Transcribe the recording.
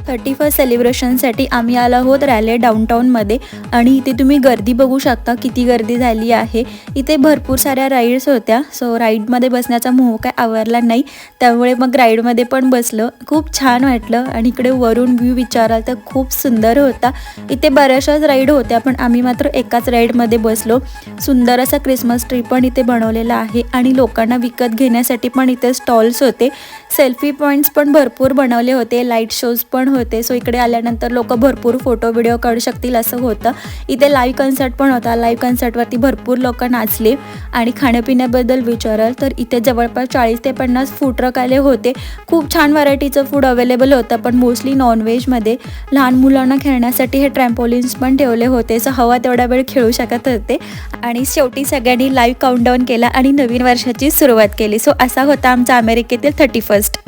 31st सेलिब्रेशनसाठी आम्ही आलो आहोत रॅले डाऊनटाऊनमध्ये आणि इथे तुम्ही गर्दी बघू शकता, किती गर्दी झाली आहे। इथे भरपूर साऱ्या राईड्स होत्या, सो राईडमध्ये बसण्याचा मोह काय आवरला नाही, त्यामुळे मग राईडमध्ये पण बसलो। खूप छान वाटलं आणि इकडे वरून व्ह्यू विचाराल तर खूप सुंदर होता। इथे बऱ्याचशाच राईड होत्या, पण आम्ही मात्र एकाच राईडमध्ये बसलो। सुंदर असा क्रिसमस ट्री पण इथे बनवलेला आहे आणि लोकांना विकत घेण्यासाठी पण इथे स्टॉल्स होते। सेल्फी पॉईंट्स पण भरपूर बनवले होते, लाईट शोज पण होते। सो इकडे आल्यानंतर लोक भरपूर फोटो व्हिडिओ काढू शकतील असं होतं। इथे लाईव्ह कन्सर्ट पण होता, लाईव्ह कन्सर्टवरती भरपूर लोक नाचले। आणि खाण्यापिण्याबद्दल विचाराल तर इथे जवळपास 40 ते 50 फूड ट्रक आले होते। खूप छान व्हरायटीचं फूड अवेलेबल होतं, पण मोस्टली नॉनव्हेजमध्ये। लहान मुलांना खेळण्यासाठी हे ट्रॅम्पोलिन्स पण ठेवले होते, सो हवा तेवढा वेळ खेळू शकत होते। आणि शेवटी सगळ्यांनी लाईव्ह काउंटडाऊन केला आणि नवीन वर्षाची सुरुवात केली। सो असा होता आमचा अमेरिकेतील 31st।